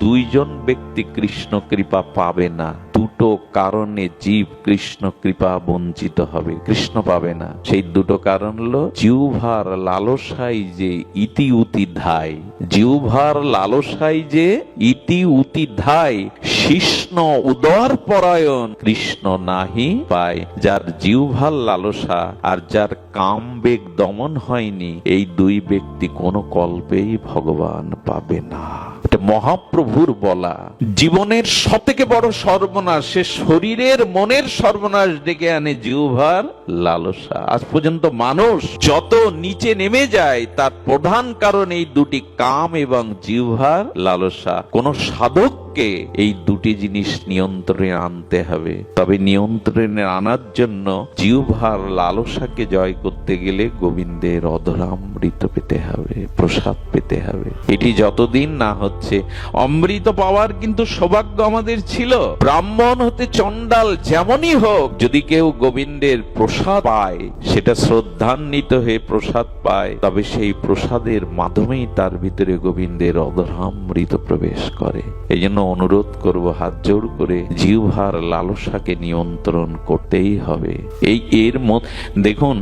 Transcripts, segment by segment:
দুইজন ব্যক্তি কৃষ্ণ কৃপা পাবে না। দুটো কারণে জীব কৃষ্ণ কৃপা বঞ্চিত হবে, কৃষ্ণ পাবে না। সেই দুটো কারণ হলো জিহ্বার লালসাই যে ইতি উতি ধায়, জিহ্বার লালসাই যে ইতি উতি ধায়, শিষ্ণ উদর পরায়ণ কৃষ্ণ নাহি পায়। যার জিহ্বার লালসা আর যার কাম বেগ দমন হয়নি, এই দুই ব্যক্তি কোনো কল্পেই ভগবান পাবে না। এটা মহাপ্রভুর বলা। জীবনের সবথেকে বড় সর্বনাশ সে শরীরের মনের সর্বনাশ ডেকে আনে জিহ্বার লালসা। আজ পর্যন্ত মানুষ যত নিচে নেমে যায় তার প্রধান কারণ এই দুটি, কাম এবং জিহ্বার লালসা। কোন সাধককে এই দুটি জিনিস নিয়ন্ত্রণে আনতে হবে। তবে নিয়ন্ত্রণে আনার জন্য জিহ্বার লালসাকে জয় করতে গেলে গোবিন্দের অধরামৃত পেতে হবে, প্রসাদ পেতে হবে। এটি যতদিন না হচ্ছে, অমৃত পাওয়ার কিন্তু সৌভাগ্য আমাদের ছিল। ব্রাহ্মণ হতে চণ্ডাল যেমনই হোক, যদি কেউ গোবিন্দের প্রসাদ পায়, সেটা শ্রদ্ধান্বিত হয়ে প্রসাদ পায়, তবে সেই প্রসাদের মাধ্যমেই তার ভিতরে গোবিন্দের অধরামৃত প্রবেশ করে। এই জন্য অনুরোধ করব হাত জোড় করে, জিহ্বার লালসাকে নিয়ন্ত্রণ করতেই হবে। এর দেখুন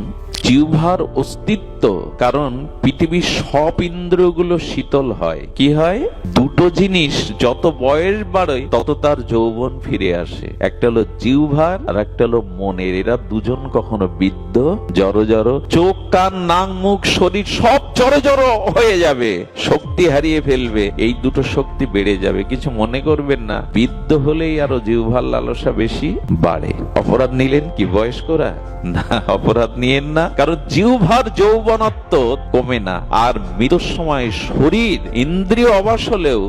জিহ্বার অস্তিত্ব, কারণ পৃথিবীর সব ইন্দ্রিয়গুলো শীতল হয়। কি হয়? দুটো জিনিস, যত বয়স বাড়ে তত তার যৌবন ফিরে আসে। একটা হলো জিহ্বার আর একটা হলো মনের। এরা দুজন কখনো বিদ্ধ, জড়ো জড়ো, চোখ কান নাক মুখ শরীর সব জড়ো জড়ো হয়ে যাবে, শক্তি হারিয়ে ফেলবে। এই দুটো শক্তি বেড়ে যাবে। কিছু মনে করবেন না, বিদ্ধ হলেই আরো জিহ্বার লালসা বেশি বাড়ে। অপরাধ নিলেন কি বয়স্করা? না, অপরাধ নিয়েন না, কারণ জিহ্বার যৌবনত্ব কমে না। আর মৃত্যুর সময় শরীর ইন্দ্রিয় অবশ হলেও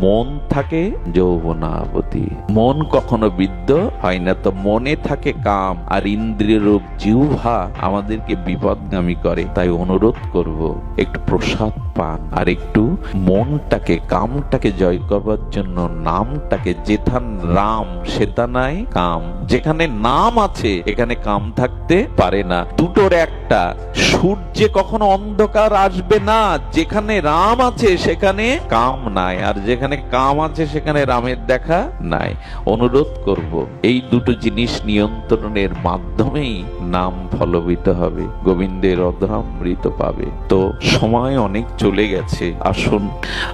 মন থাকে যৌবনাবতী। মন কখনো বিদ্ধ হয় না। তো মনে থাকে কাম, আর ইন্দ্রিয় রূপ জিহ্বা আমাদেরকে বিপদগামী করে। তাই অনুরোধ করব, একটু প্রসাদ পান, আর একটু মনটাকে, কামটাকে জয় করবার জন্য নামটাকে, যেথান রাম সেথানাই কাম। যেখানে নাম আছে এখানে কাম থাকতে পারে না। দুটোর একটা। সূর্যে কখনো অন্ধকার আসবে না। যেখানে রাম আছে সেখানে কাম নাই, আর যেখানে কাম আছে সেখানে রামের দেখা নাই। অনুরোধ করব, এই দুটো জিনিস নিয়ন্ত্রণের মাধ্যমেই নাম ফলবিত হবে, গোবিন্দের অধরামৃত পাবে। তো সময় অনেক চলে গেছে, আসুন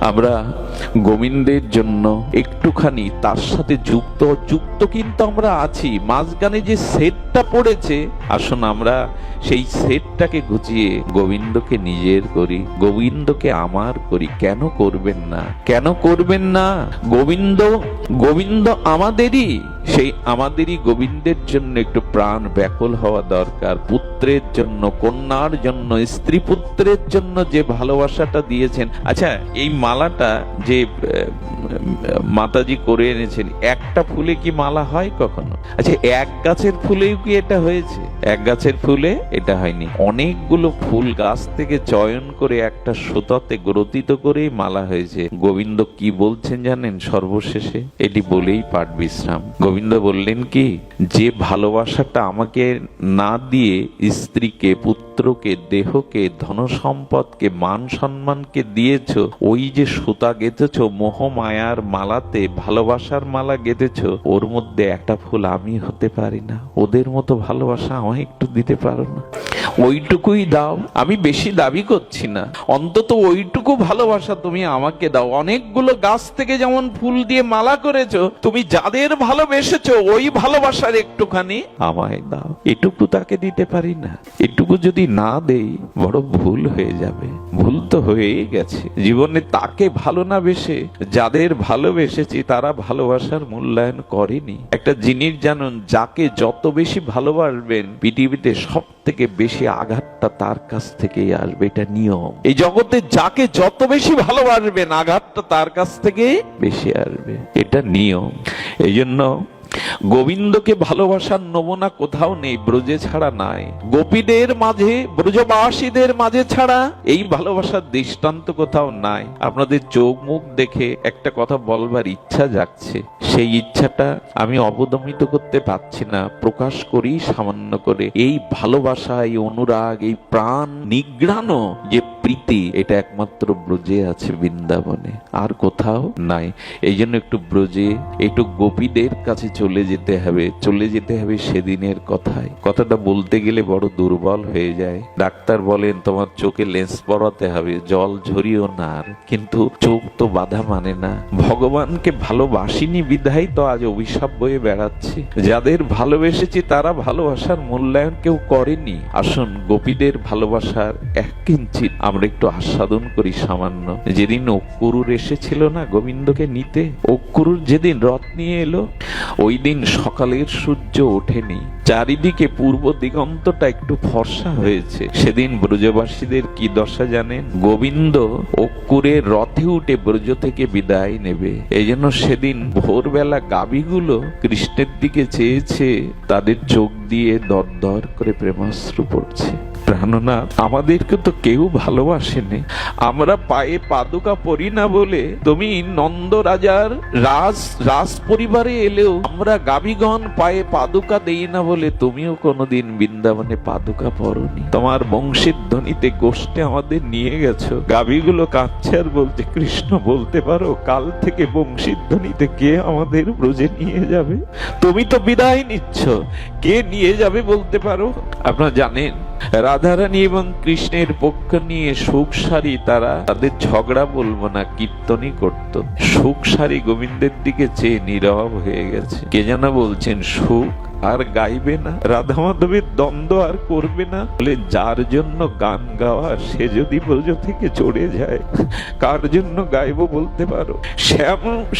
আমরা গোবিন্দের জন্য একটুখানি তার সাথে যুক্ত কিন্তু আমরা আছি। মাঝখানে যে সেটটা পড়েছে, আসুন আমরা সেই সেটটাকে গুছিয়ে গোবিন্দকে নিজের করি, গোবিন্দকে আমার করি। কেন করবেন না? কেন করবেন না? গোবিন্দ আমাদেরই। সেই আমাদেরই গোবিন্দের জন্য একটু প্রাণ ব্যাকুল হওয়া দরকার। পুত্রের জন্য, কন্যার জন্য, স্ত্রী পুত্রের জন্য যে ভালোবাসাটা দিয়েছেন। আচ্ছা, এই মালাটা যে মাতাজি করে এনেছেন, একটা ফুলে কি মালা হয় কখনো? আচ্ছা, এক গাছের ফুলেও কি এটা হয়েছে? এক গাছের ফুলে এটা হয়নি। অনেকগুলো ফুল গাছ থেকে চয়ন করে একটা সুতাতে গ্রথিত করেই মালা হয়েছে। গোবিন্দ কি বলছেন জানেন? সর্বশেষে এটি বলেই পাঠ বিশ্রাম। গোবিন্দ বললেন কি, যে ভালোবাসাটা আমাকে না দিয়ে স্ত্রীকে, পুত্রকে, দেহকে, ধন সম্পদকে, মান সম্মানকে দিয়েছ, ওই যে সুতা গেঁথেছ মোহ মায়ার মালাতে, ভালোবাসার মালা গেঁথেছ, ওর মধ্যে একটা ফুল আমি হতে পারি না? ওদের মতো ভালোবাসা আমায় একটু দিতে পারো না? ওইটুকুই দাও। আমি বেশি দাবি করছি না, অন্তত ওইটুকু ভালোবাসা তুমি আমাকে দাও। অনেকগুলো গাছ থেকে যেমন ফুল দিয়ে মালা করেছো, তুমি যাদের ভালোবেসেছো ওই ভালোবাসার একটুখানি আমায় দাও। এটুকু তাকে দিতে পারি না। এটুকু যদি না দেই, বড় ভুল হয়ে যাবে। ভুল তো হয়েই গেছে জীবনে। তাকে ভালো না বেসে যাদের ভালোবেসেছি তারা ভালোবাসার মূল্যায়ন করেনি। একটা জিনিস জানুন, যাকে যত বেশি ভালোবাসবেন, পৃথিবীতে সব থেকে বেশি আঘাতটা তার কাছ থেকেই আসবে। এটা নিয়ম। এই জগতে যাকে যত বেশি ভালোবাসবেন, আঘাতটা তার কাছ থেকে বেশি আসবে। এটা নিয়ম। এই জন্য গোবিন্দকে ভালোবাসার নমুনা কোথাও নেই, ব্রজে ছাড়া নাই। গোপীদের মাঝে, ব্রজবাসীদের মাঝে ছাড়া এই ভালোবাসার দৃষ্টান্ত কোথাও নাই। আপনাদের চোখ মুখ দেখে একটা কথা বলবার ইচ্ছা জাগছে। সেই ইচ্ছাটা আমি অবদমিত করতে পারছি না, প্রকাশ করি সামান্য করে। এই ভালোবাসা, এই অনুরাগ, এই প্রাণ নিগ্রানো যে প্রীতি এটা একমাত্র ব্রজে আছে, বৃন্দাবনে আর কোথাও নাই। এই জন্য একটু ব্রজে, একটু গোপীদের কাছে চলে যেতে হবে, চলে যেতে হবে সেদিনের কথায়। কথাটা বলতে গেলে বড় দুর্বল হয়ে যায়। ডাক্তার বলেন তোমার চোখে লেন্স পরাতে হবে, জল ঝরিও না আর, কিন্তু চোখ তো বাধা মানে না। ভগবানকে ভালোবাসিনি বিধাই তো আজ অভিশাপ বয়ে বেড়াচ্ছি। যাদের ভালোবেসেছি তারা ভালোবাসার মূল্যায়ন কেউ করেনি। আসুন গোপীদের ভালোবাসার এক কিঞ্চিত আমরা একটু আস্বাদন করি সামান্য। যেদিন অক্রুর এসেছিল না গোবিন্দকে নিতে, অক্রুর যেদিন রথ নিয়ে এলো, ওই দিন সকালের সূর্য ওঠেনি, চারিদিকে পূর্ব দিগন্তটা একটু ফর্সা হয়েছে। সেদিন ব্রজবাসীদের কি দশা জানেন? গোবিন্দ অক্রুরের রথে উঠে ব্রজ থেকে বিদায় নেবে। এই জন্য সেদিন ভোরবেলা গাভীগুলো কৃষ্ণের দিকে চেয়েছে, তাদের চোখ দিয়ে দর দর করে প্রেমাশ্রু পড়ছে। প্রাণনাথ, আমাদেরকে তো কেউ ভালোবাসেনি। আমরা পায়ে পাদুকা পরি না বলে, তুমি নন্দ রাজার রাজ পরিবারে এলেও আমরা গাভীগণ পায়ে পাদুকা দেই না বলে তুমিও কোনোদিন বৃন্দাবনে পাদুকা পরনি। তোমার বংশের ধ্বনিতে গোষ্ঠে আমাদের নিয়ে গেছো। গাভীগুলো কাঁদছে আর বলছে, কৃষ্ণ বলতে পারো কাল থেকে বংশীর ধ্বনিতে কে আমাদের ব্রজে নিয়ে যাবে? তুমি তো বিদায় নিচ্ছ, কে নিয়ে যাবে বলতে পারো? আপনারা জানেন রাধারানী এবং কৃষ্ণের পক্ষ নিয়ে সুখসারী তারা তাদের ঝগড়া বলবো না, কীর্তনই করত। সুখসারী গোবিন্দের দিকে চেয়ে নীরব হয়ে গেছে। কে যেন বলছেন সুখ আর গাইবে না, রাধা মাধবের দ্বন্দ্ব আর করবে না। বলে যার জন্য গান গাওয়া সে যদি ব্রজ থেকে চড়ে যায়, কার জন্য গাইবো বলতে পারো?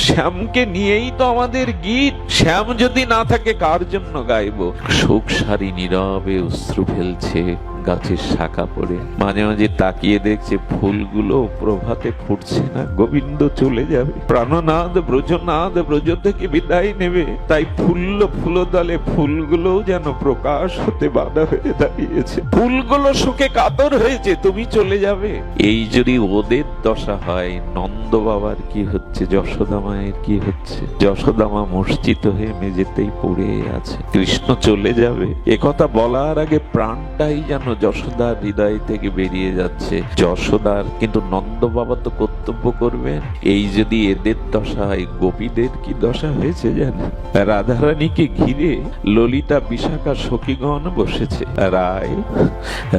শ্যামকে নিয়েই তো আমাদের গীত। শ্যাম যদি না থাকে কার জন্য গাইবো? সুখসারী নীরবে অশ্রু ফেলছে গাছের শাখা পড়ে। মাঝে মাঝে তাকিয়ে দেখছে ফুলগুলো প্রভাতে ফুটছে না, গোবিন্দ চলে যাবে। প্রাণনাথ ব্রজনাথ ব্রজ থেকে বিদায় নেবে, তাই ফুলদলে ফুলগুলো যেন প্রকাশ হতে বাধা হয়ে দাঁড়িয়েছে। ফুলগুলো শোকে কাতর হয়েছে, তুমি চলে যাবে। এই যদি ওদের দশা হয়, নন্দ বাবার কি হচ্ছে, যশোদা মায়ের কি হচ্ছে? যশোদা মা মূর্ছিত হয়ে মেঝেতেই পড়ে আছে। কৃষ্ণ চলে যাবে একথা বলার আগে প্রাণটাই যেন যশোদার হৃদয় থেকে বেরিয়ে যাচ্ছে। যশোদার কিন্তু নন্দ বাবা তো কর্তব্য করবেন। এই যদি এদের দশা হয়, গোপীদের কি দশা হয়েছে জানেন? রাধারানীকে ঘিরে ললিতা বিশাখা সখীগণ বসেছে। রায়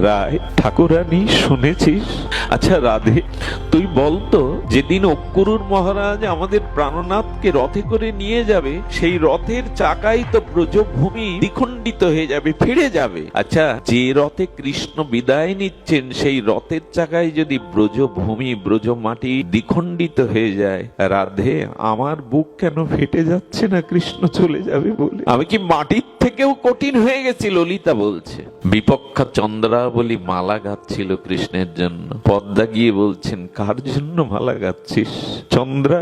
রায় ঠাকুরানী শুনেছিস? আচ্ছা রাধে, তুই বলতো যেদিন অক্রুর মহারাজ আমাদের প্রাণনাথকে রথে করে নিয়ে যাবে, সেই রথের চাকাই তো ব্রজভূমি দ্বিখণ্ডিত হয়ে যাবে, ফিরে যাবে। আচ্ছা, যে রথে কৃষ্ণ বিদায় নিচ্ছেন সেই রথের চাকায় যদি ব্রজভূমি ব্রজ মাটি দ্বিখণ্ডিত হয়ে যায়, রাধে আমার বুক কেন ফেটে যাচ্ছে না কৃষ্ণ চলে যাবে বলে? আমি কি মাটির থেকেও কঠিন হয়ে গেছি? ললিতা বলছে। বিপক্ষা চন্দ্রাবলী মালা গাচ্ছিল কৃষ্ণের জন্য। পদ্মা গিয়ে বলছেন, কার জন্য মালা গাচ্ছিস চন্দ্রা?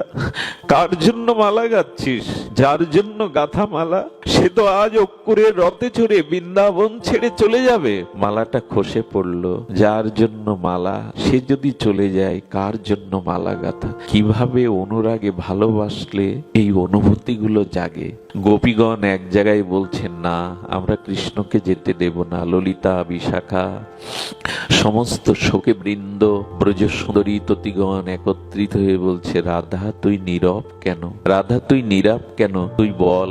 কার জন্য মালা গাচ্ছিস? যার জন্য গাথা মালা সে তো আজ অক্রুরের রথে চড়ে বৃন্দাবন ছেড়ে চলে যাবে। মালাটা খসে পড়লো। যার জন্য মালা সে যদি চলে যায়, কার জন্য মালা গাথা? কিভাবে অনুরাগে ভালোবাসলে এই অনুভূতিগুলো জাগে? গোপীগণ এক জায়গায় বলছেন, না আমরা কৃষ্ণকে যেতে দেব না। ললিতা বিশাখা সমস্ত শোকে বৃন্দ ব্রজ সুন্দরী ততিগণ একত্রিত হয়ে বলছে, রাধা তুই নীরব কেন? রাধা তুই নীরব কেন? তুই বল।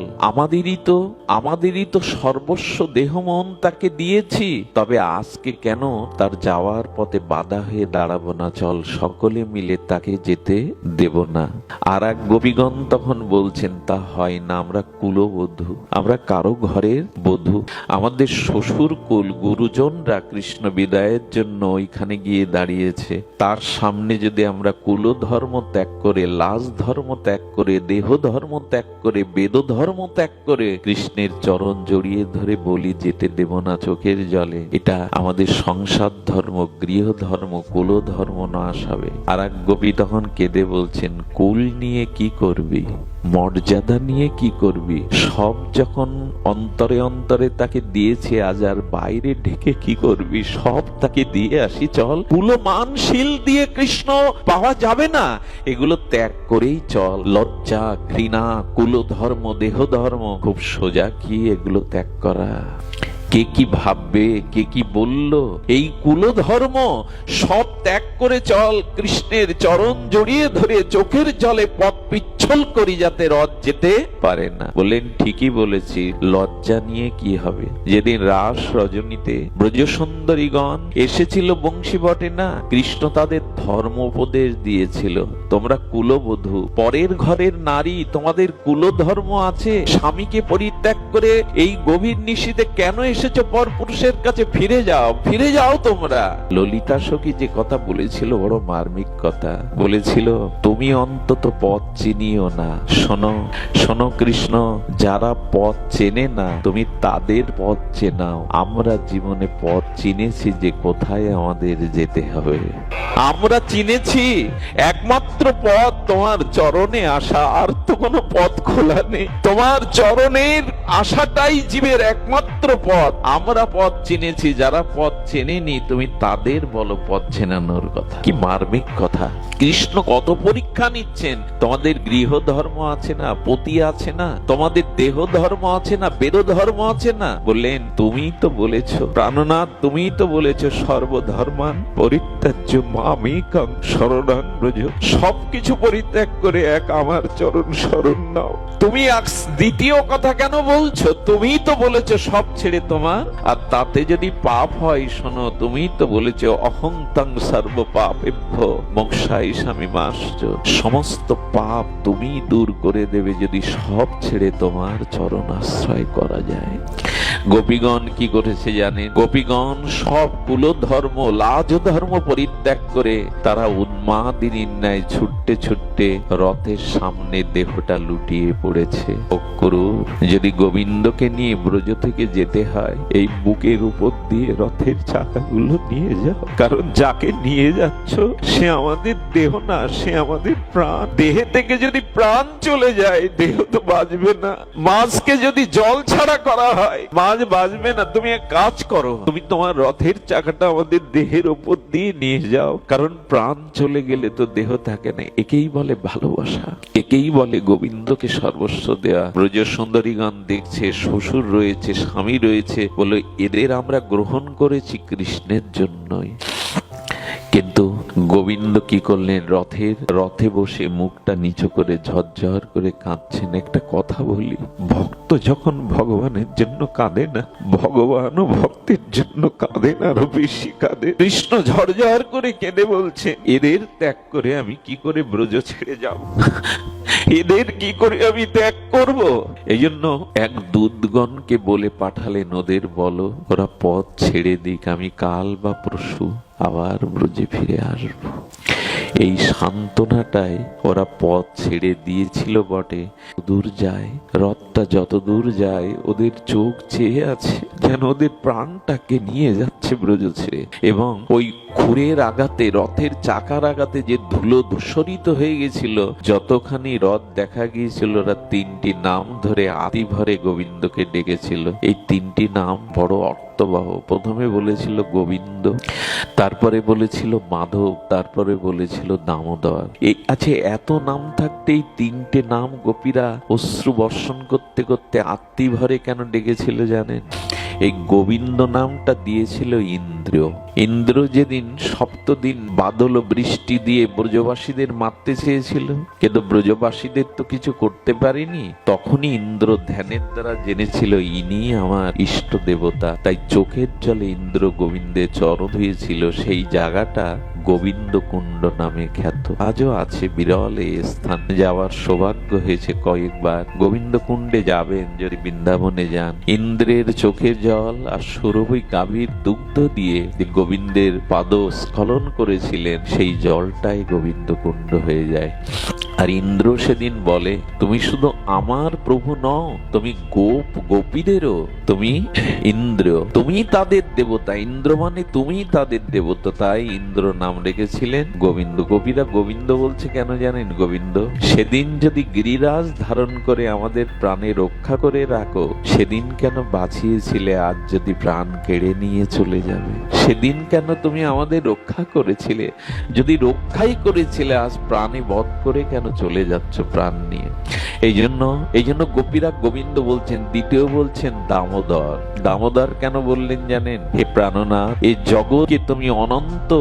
আমাদেরই তো সর্বস্ব দেহ মন তাকে দিয়েছি, তবে আজকে কেন তার যাওয়ার পথে বাধা হয়ে দাঁড়াবো না? চল সকলে মিলে তাকে যেতে দেব না। আর এক গোপীগণ তখন বলছেন, তা হয় না, আমরা কুলবধূ, আমরা কারো ঘরের বধূ। আমাদের শ্বশুর কুল গুরুজনরা কৃষ্ণ বিদায়ের জন্য ওইখানে গিয়ে দাঁড়িয়েছে। তার সামনে যদি আমরা কুল ধর্ম ত্যাগ করে, লাজ ধর্ম ত্যাগ করে, দেহ ধর্ম ত্যাগ করে, বেদ ধর্ম ত্যাগ করে কৃষ্ণের চরণ জড়িয়ে ধরে বলি যেতে দেব না চোখের জলে, এটা আমাদের সংসার ধর্ম, গৃহ ধর্ম, কুল ধর্ম নাশ হবে। আর এক গোপী তখন কেঁদে বলছেন, কুল নিয়ে কি করবি, মর্যাদা নিয়ে কি করবি? সব যখন অন্তরে অন্তরে তাকে দিয়েছে, আজ আর বাইরে ঢেকে কি করবি? সব তাকে দিয়ে আসি, চল। কুল মানশীল দিয়ে কৃষ্ণ পাওয়া যাবে না, এগুলো ত্যাগ করেই চল। লজ্জা, ঘৃণা, কুল ধর্ম, দেহ ধর্ম খুব সোজা কি এগুলো ত্যাগ করা? কে কি ভাববে, কে কি বলল, এই কুলধর্ম সব ত্যাগ করে চল, কৃষ্ণের চরণ জড়িয়ে ধরে চোখের জলে পথ পিচ্ছল করি যাতে রথ যেতে পারে না। বললেন ঠিকই বলেছি, লজ্জা নিয়ে কি হবে? যেদিন রাস রজনীতে ব্রজসুন্দরীগণ এসেছিল বংশী বটে না, কৃষ্ণ তাদের ধর্ম উপদেশ দিয়েছিল, তোমরা কুলবধূ, পরের ঘরের নারী, তোমাদের কুলধর্ম আছে, স্বামীকে পরিত্যাগ করে এই গভীর নিশীথে কেন এসেছো পর পুরুষের কাছে? ফিরে যাও, ফিরে যাও তোমরা। ললিতা সখী যে কথা বলেছিল বড় মার্মিক কথা বলেছিল, তুমি অন্তত পথ চিনিও না। শোনো শোনো কৃষ্ণ, যারা পথ চেনে না তুমি তাদের পথ চেনাও। আমরা জীবনে পথ চিনেছি যে কোথায় আমাদের যেতে হবে। আমরা চিনেছি একমাত্র পথ তোমার চরণে আসা, আর তো কোনো পথ খোলা নেই। তোমার চরণের আশাটাই জীবের একমাত্র পথ। আমরা পথ চিনেছি, যারা পথ চেনেনি তুমি তাদের বলো পথ চেনানোর কথা। কি মার্মিক কথা! কৃষ্ণ কত পরীক্ষা নিচ্ছেন। তোমাদের গৃহ ধর্ম আছে না, পতি আছে না, তোমাদের দেহ ধর্ম আছে না, বেদ ধর্ম আছে না? বললেন তুমি তো বলেছো প্রাণনাথ, তুমি তো বলেছো সর্বধর্মান পরিত্যাজ্য মামেকং শরণং ব্রজ, সবকিছু পরিত্যাগ করে এক আমার চরণ শরণ নাও। তুমি দ্বিতীয় কথা কেন বলছো? তুমি তো বলেছো সব ছেড়ে তোমার, আর তাতে যদি পাপ হয়, শোনো তুমি তো বলেছো অহং তং সর্ব পাপেভ্য মোক্ষায় মাশ্চ, সমস্ত পাপ তুমি দূর করে দেবে যদি সব ছেড়ে তোমার চরণ আশ্রয় করা যায়। গোপীগণ কি করেছে জানেন? গোপীগণ সব কুলধর্ম লাজ ধর্ম পরিত্যাগ করে তারা উন্মাদিনীর ন্যায় ছুটতে ছুটতে রথের সামনে দেহটা লুটিয়ে পড়েছে। অক্রূর, যদি গোবিন্দকে নিয়ে ব্রজ থেকে যেতে হয়, এই বুকের উপর দিয়ে রথের চাকাগুলো নিয়ে যাও, কারণ যাকে নিয়ে যাচ্ছ সে আমাদের দেহ না, সে আমাদের প্রাণ। দেহে থেকে যদি প্রাণ চলে যায় দেহ তো বাঁচবে না। মাছকে যদি জল ছাড়া করা হয় মাছ বাঁচবে না। তুমি এক কাজ করো, তুমি তোমার রথের চাকাটা আমাদের দেহের উপর দিয়ে নিয়ে যাও, কারণ প্রাণ চলে গেলে তো দেহ থাকে না। একেই বলে ভালোবাসা, একেই বলে গোবিন্দকে সর্বস্ব দেয়া। ব্রজ সুন্দরীগণ দেখছে শ্বশুর রয়েছে, স্বামী রয়েছে, বলে এদের আমরা গ্রহণ করেছি কৃষ্ণের জন্যই। কিন্তু গোবিন্দ কি করলেন? রথে বসে মুখটা নিচু করে ঝরঝর করে কাঁদছেন। একটা কথা বলি, ভক্ত যখন ভগবানের জন্য কাঁদে না, ভগবানও ভক্তের জন্য কাঁদেন, আরো বেশি কাঁদে। কৃষ্ণ ঝরঝর করে কেঁদে বলছে, এদের ত্যাগ করে আমি কি করে ব্রজ ছেড়ে যাব? এদের কি করে আমি ত্যাগ করব? এই জন্য এক দূতগণকে বলে পাঠালেন, ওদের বলো ওরা পথ ছেড়ে দিক, আমি কাল বা পরশু আবার ব্রজে ফিরে আসব। এই সান্ত্বনাটাই ওরা পথ ছেড়ে দিয়েছিল বটে। দূর যায় রথটা, যত দূর যায় ওদের চোখ চেয়ে আছে যেন ওদের প্রাণটাকে নিয়ে যাচ্ছে ব্রজ ছেড়ে। এবং ওই খুরের আঘাতে, রথের চাকার আঘাতে যে ধুলো ধূসরিত হয়ে গেছিল, যতখানি রথ দেখা গিয়েছিল, ওরা তিনটি নাম ধরে আতি ভরে গোবিন্দকে ডেকেছিল। এই তিনটি নাম বড় অর্থবহ। প্রথমে বলেছিল গোবিন্দ, তারপরে বলেছিল মাধব, তারপরে বলেছিল দামোদর। এই আছে এত নাম থাকতে এই তিনটে নাম গোপীরা অশ্রু বর্ষণ করতে করতে আত্মি ভরে কেন ডেকেছিল জানেন? এই গোবিন্দ নামটা দিয়েছিল ইন্দ্র। ইন্দ্র যেদিন সপ্তদিন বাদল বৃষ্টি দিয়ে ব্রজবাসীদের মারতে চেয়েছিল, কিন্তু ব্রজবাসীদের তো কিছু করতে পারেনি, তখনই ইন্দ্র ধ্যানের দ্বারা জেনেছিল ইনি আমার ইষ্ট দেবতা। তাই চোখের জলে ইন্দ্র গোবিন্দের চরণ ধুয়েছিল। সেই জায়গাটা গোবিন্দ কুণ্ড নামে খ্যাত। আজও আছে বিরল এই স্থান। যাওয়ার সৌভাগ্য হয়েছে কয়েকবার। গোবিন্দ কুণ্ডে যাবেন যদি বৃন্দাবনে যান। ইন্দ্রের চোখের জল আর সুরভি গাভীর দুগ্ধ দিয়ে গোবিন্দের পাদ স্খলন করেছিলেন, সেই জলটাই গোবিন্দ কুণ্ড হয়ে যায়। আর ইন্দ্র সেদিন বলে, তুমি শুধু আমার প্রভু নও, তুমি গোপীদেরও তুমি ইন্দ্র, তুমি তাদের দেবতা। ইন্দ্র মানে তুমি তাদের দেবতা। তাই ইন্দ্র নাম রেখেছিলেন গোবিন্দ। গোপীরা গোবিন্দ বলছে কেন জানেন? গোবিন্দ সেদিন যদি গিরিরাজ ধারণ করে আমাদের প্রাণে রক্ষা করে রাখো, সেদিন কেন বাঁচিয়েছিলে, আজ যদি প্রাণ কেড়ে নিয়ে চলে যাবে? সেদিন কেন তুমি আমাদের রক্ষা করেছিলে? যদি রক্ষাই করেছিলে, আজ প্রাণে বধ করে কেন চলে যাচ্ছ প্রাণ নিয়ে? এই জন্য গোপীরা গোবিন্দ বলছেন, দ্বিতীয় বলছেন দামোদর। দামোদর কেন বললেন জানেন? হে প্রাণনাথ, এই জগৎকে তুমি অনন্ত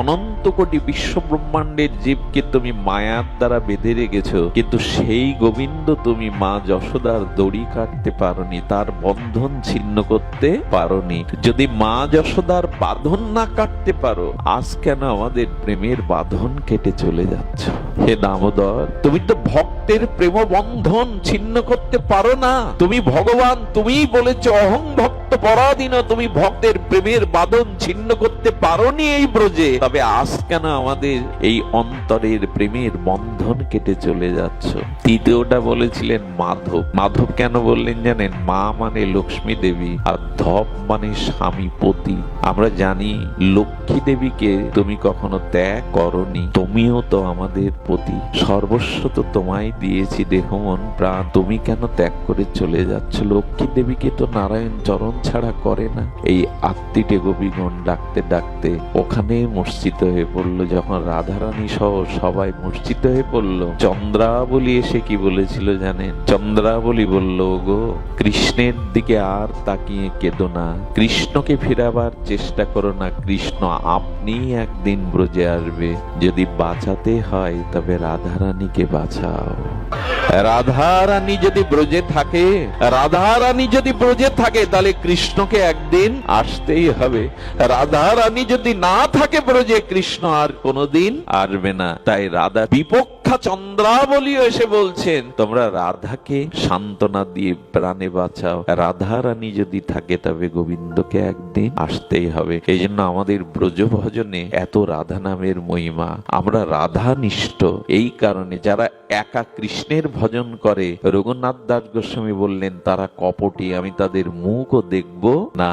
অনন্ত কোটি বিশ্ব ব্রহ্মাণ্ডের জীবকে তুমি মায়ার দ্বারা বেঁধে রেখেছো, কিন্তু সেই গোবিন্দ তুমি মা যশোদার দড়ি কাটতে পারোনি, তার বন্ধন ছিন্ন করতে পারোনি। যদি মা যশোদার বাঁধন না কাটতে পারো, আজ কেন আমাদের প্রেমের বাঁধন কেটে চলে যাচ্ছ? হে দামোদর, তুমি তো ভক্তের প্রেম বন্ধন ছিন্ন করতে পারো না। তুমি ভগবান, তুমিই বলেছো অহং ভক্ত পরাধীন, তুমি ভক্তের প্রেমের বাঁধন ছিন্ন করতে পারোনি এই ব্রজে, তবে আজ কেন আমাদের এই অন্তরের প্রেমের বন্ধন কেটে চলে যাচ্ছ? তৃতীয়টা বলেছিলেন মাধব। মাধব কেন বললেন জানেন? মা মানে লক্ষ্মী দেবী, আর ধব মানে স্বামী পতি। আমরা জানি লক্ষ্মী দেবীকে তুমি কখনো ত্যাগ করনি, তুমিও তো আমাদের পতি, সর্বস্ব তো তোমায় দিয়েছি দেহ মন প্রাণ, তুমি কেন ত্যাগ করে চলে যাচ্ছ? লক্ষ্মী দেবীকে তো নারায়ণ চরণ ছাড়া করে না। এই আত্মীটে গোপীগণ ডাকতে ডাকতে ওখানে মূর্ছিত হয়ে পড়লো। যখন রাধারানী সহ সবাই মূর্ছিত হয়ে পড়লো, চন্দ্রাবলী এসে কি বলেছিল জানেন? চন্দ্রাবলী বলল, গো কৃষ্ণের দিকে আর তাকিয়ে কেঁদো না, কৃষ্ণকে ফেরাবার চেষ্টা করো না, কৃষ্ণ আপনি একদিন ব্রজে আসবে, যদি বাঁচাতে হয় তবে রাধারানীকে বাঁচাও। রাধারানী যদি ব্রজে থাকে, রাধারানী যদি ব্রজে থাকে, তাহলে কৃষ্ণকে একদিন আসতেই হবে। রাধারানী যদি না থাকে ব্রজে, কৃষ্ণ আর কোনোদিন আসবে না। তাই রাধা বিপক্ষা চন্দ্রাবলী এসে বলছেন, তোমরা রাধাকে সান্ত্বনা দিয়ে প্রাণে বাঁচাও, রাধারানী যদি থাকে তবে গোবিন্দকে একদিন আসতেই হবে। এই জন্য আমাদের ব্রজ ভজনে এত রাধা নামের মহিমা। আমরা রাধানিষ্ঠ এই কারণে, যারা একা কৃষ্ণের ভজন করে, রঘুনাথ দাস গোস্বামী বললেন তারা কপটী, আমি তাদের মুখও দেখব না।